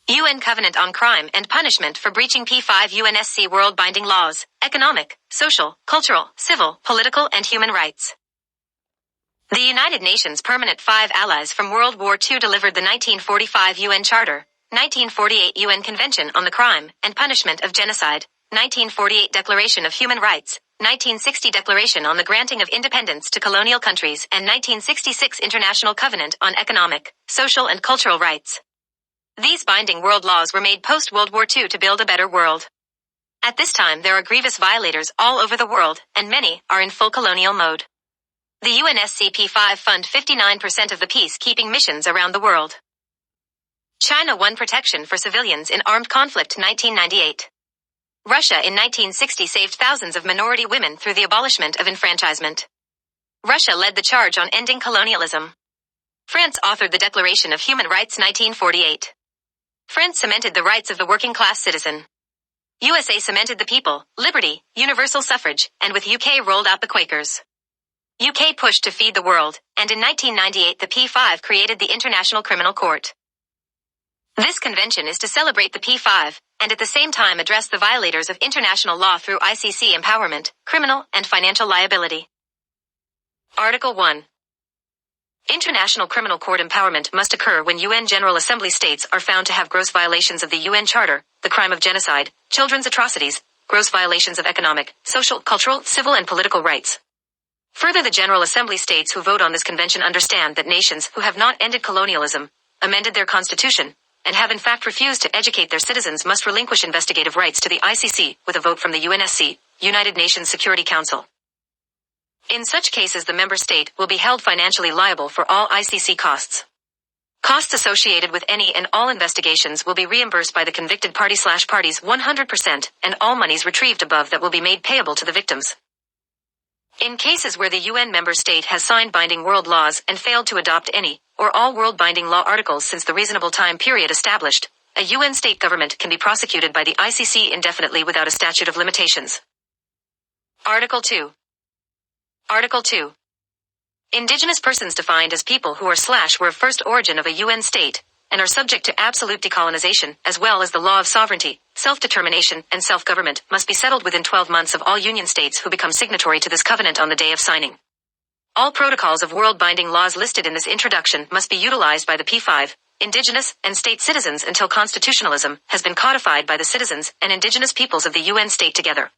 UN Covenant on Crime and Punishment for Breaching P5 UNSC World Binding Laws, Economic, Social, Cultural, Civil, Political, and Human Rights. The United Nations Permanent Five Allies from World War II delivered the 1945 UN Charter, 1948 UN Convention on the Crime and Punishment of Genocide, 1948 Declaration of Human Rights, 1960 Declaration on the Granting of Independence to Colonial Countries, and 1966 International Covenant on Economic, Social, and Cultural Rights. These binding world laws were made post-World War II to build a better world. At this time there are grievous violators all over the world, and many are in full colonial mode. The UNSC P5 fund 59% of the peacekeeping missions around the world. China won protection for civilians in armed conflict 1998. Russia in 1960 saved thousands of minority women through the abolishment of enfranchisement. Russia led the charge on ending colonialism. France authored the Declaration of Human Rights 1948. France cemented the rights of the working class citizen. USA cemented the people, liberty, universal suffrage, and with UK rolled out the Quakers. UK pushed to feed the world, and in 1998 the P5 created the International Criminal Court. This convention is to celebrate the P5, and at the same time address the violators of international law through ICC empowerment, criminal, and financial liability. Article 1. International Criminal Court empowerment must occur when UN General Assembly states are found to have gross violations of the UN Charter, the crime of genocide, children's atrocities, gross violations of economic, social, cultural, civil, and political rights. Further, the General Assembly states who vote on this convention understand that nations who have not ended colonialism, amended their constitution, and have in fact refused to educate their citizens must relinquish investigative rights to the ICC with a vote from the UNSC, United Nations Security Council. In such cases the member state will be held financially liable for all ICC costs. Costs associated with any and all investigations will be reimbursed by the convicted party/parties 100%, and all monies retrieved above that will be made payable to the victims. In cases where the UN member state has signed binding world laws and failed to adopt any, or all world binding law articles since the reasonable time period established, a UN state government can be prosecuted by the ICC indefinitely without a statute of limitations. Article 2. Article 2. Indigenous persons defined as people who are/were of first origin of a UN state, and are subject to absolute decolonization, as well as the law of sovereignty, self-determination, and self-government, must be settled within 12 months of all Union states who become signatory to this covenant on the day of signing. All protocols of world-binding laws listed in this introduction must be utilized by the P5, indigenous, and state citizens until constitutionalism has been codified by the citizens and indigenous peoples of the UN state together.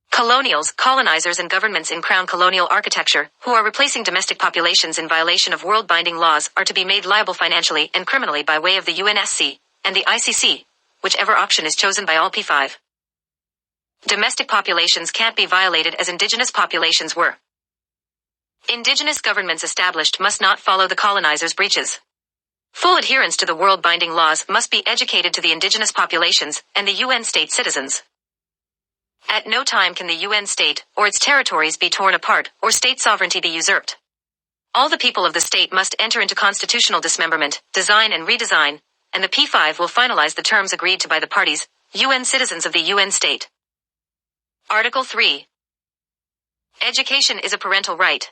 Colonials, colonizers, and governments in crown colonial architecture, who are replacing domestic populations in violation of world-binding laws, are to be made liable financially and criminally by way of the UNSC and the ICC, whichever option is chosen by all P5. Domestic populations can't be violated as indigenous populations were. Indigenous governments established must not follow the colonizers' breaches. Full adherence to the world-binding laws must be educated to the indigenous populations and the UN state citizens. At no time can the UN state or its territories be torn apart or state sovereignty be usurped. All the people of the state must enter into constitutional dismemberment, design and redesign, and the P5 will finalize the terms agreed to by the parties, UN citizens of the UN state. Article 3. Education is a parental right.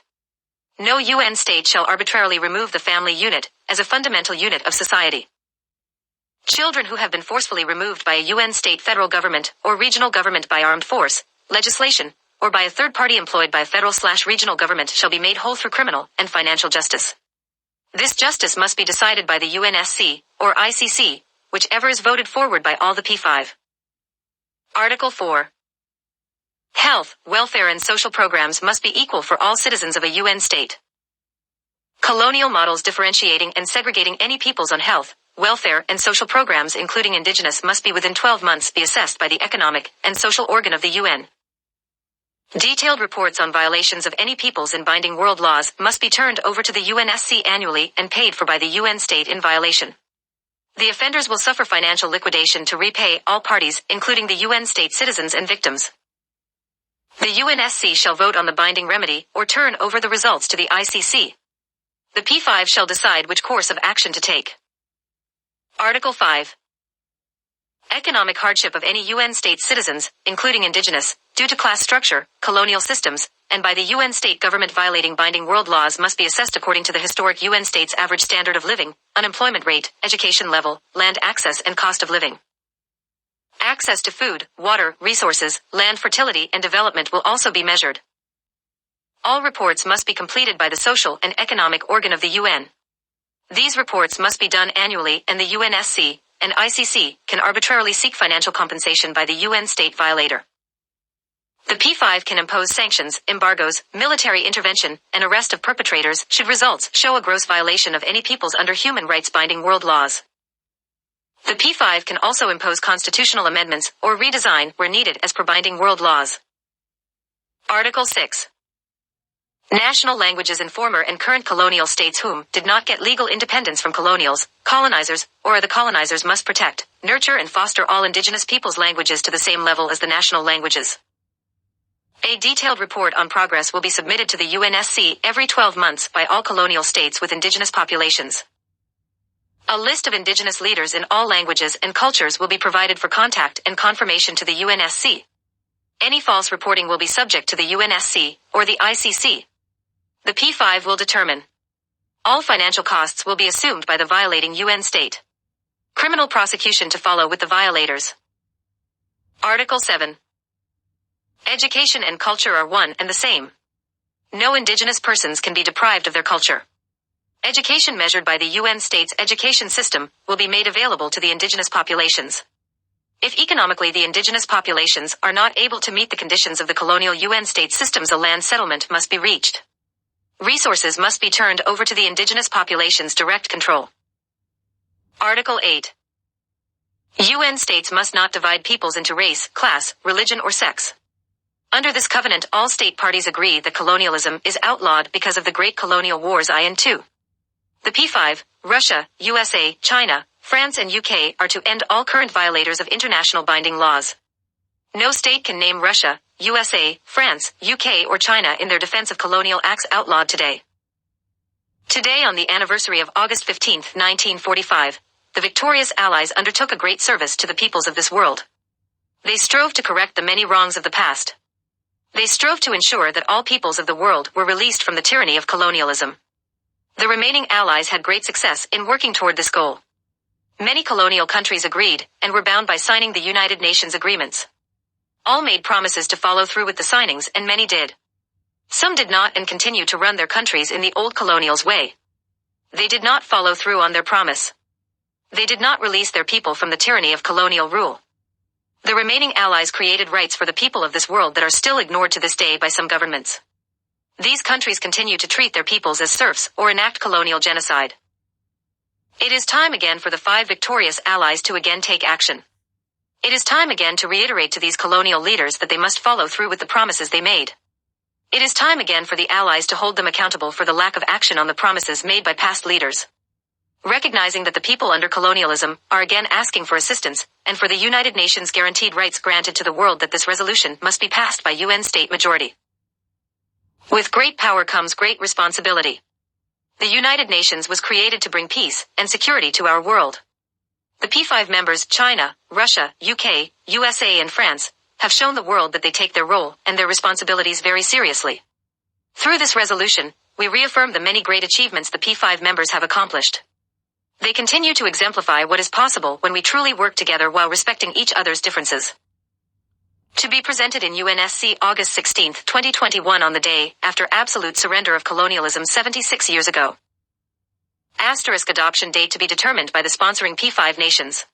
No UN state shall arbitrarily remove the family unit as a fundamental unit of society. Children who have been forcefully removed by a UN state, federal government, or regional government by armed force, legislation, or by a third party employed by a federal/regional government shall be made whole through criminal and financial justice. This justice must be decided by the UNSC, or ICC, whichever is voted forward by all the P5. Article 4. Health, welfare and social programs must be equal for all citizens of a UN state. Colonial models differentiating and segregating any peoples on health, welfare, and social programs including indigenous must be within 12 months be assessed by the economic and social organ of the UN. Detailed reports on violations of any peoples in binding world laws must be turned over to the UNSC annually and paid for by the UN state in violation. The offenders will suffer financial liquidation to repay all parties, including the UN state citizens and victims. The UNSC shall vote on the binding remedy or turn over the results to the ICC. The P5 shall decide which course of action to take. Article 5. Economic hardship of any UN state citizens, including indigenous, due to class structure, colonial systems, and by the UN state government violating binding world laws must be assessed according to the historic UN state's average standard of living, unemployment rate, education level, land access and cost of living. Access to food, water, resources, land fertility and development will also be measured. All reports must be completed by the social and economic organ of the UN. These reports must be done annually, and the UNSC and ICC can arbitrarily seek financial compensation by the UN state violator. The P5 can impose sanctions, embargoes, military intervention, and arrest of perpetrators should results show a gross violation of any people's under human rights binding world laws. The P5 can also impose constitutional amendments or redesign where needed as per binding world laws. Article 6. National languages in former and current colonial states whom did not get legal independence from colonials, colonizers, or the colonizers must protect, nurture and foster all indigenous peoples' languages to the same level as the national languages. A detailed report on progress will be submitted to the UNSC every 12 months by all colonial states with indigenous populations. A list of indigenous leaders in all languages and cultures will be provided for contact and confirmation to the UNSC. Any false reporting will be subject to the UNSC or the ICC. The P5 will determine. All financial costs will be assumed by the violating UN state. Criminal prosecution to follow with the violators. Article 7. Education and culture are one and the same. No indigenous persons can be deprived of their culture. Education measured by the UN state's education system will be made available to the indigenous populations. If economically the indigenous populations are not able to meet the conditions of the colonial UN state systems, a land settlement must be reached. Resources must be turned over to the indigenous population's direct control. Article 8. UN states must not divide peoples into race, class, religion or sex. Under this covenant, all state parties agree that colonialism is outlawed because of the Great Colonial Wars I and II. The P5, Russia, USA, China, France and UK are to end all current violators of international binding laws. No state can name Russia, USA, France, UK or China in their defense of colonial acts outlawed today. Today, on the anniversary of August 15, 1945, the victorious Allies undertook a great service to the peoples of this world. They strove to correct the many wrongs of the past. They strove to ensure that all peoples of the world were released from the tyranny of colonialism. The remaining allies had great success in working toward this goal. Many colonial countries agreed and were bound by signing the United Nations agreements. All made promises to follow through with the signings, and many did. Some did not and continue to run their countries in the old colonials' way. They did not follow through on their promise. They did not release their people from the tyranny of colonial rule. The remaining allies created rights for the people of this world that are still ignored to this day by some governments. These countries continue to treat their peoples as serfs or enact colonial genocide. It is time again for the 5 victorious allies to again take action. It is time again to reiterate to these colonial leaders that they must follow through with the promises they made. It is time again for the allies to hold them accountable for the lack of action on the promises made by past leaders. Recognizing that the people under colonialism are again asking for assistance, and for the United Nations guaranteed rights granted to the world, that this resolution must be passed by UN state majority. With great power comes great responsibility. The United Nations was created to bring peace and security to our world. The P5 members, China, Russia, UK, USA and France, have shown the world that they take their role and their responsibilities very seriously. Through this resolution, we reaffirm the many great achievements the P5 members have accomplished. They continue to exemplify what is possible when we truly work together while respecting each other's differences. To be presented in UNSC August 16, 2021, on the day after absolute surrender of colonialism 76 years ago. * adoption date to be determined by the sponsoring P5 nations.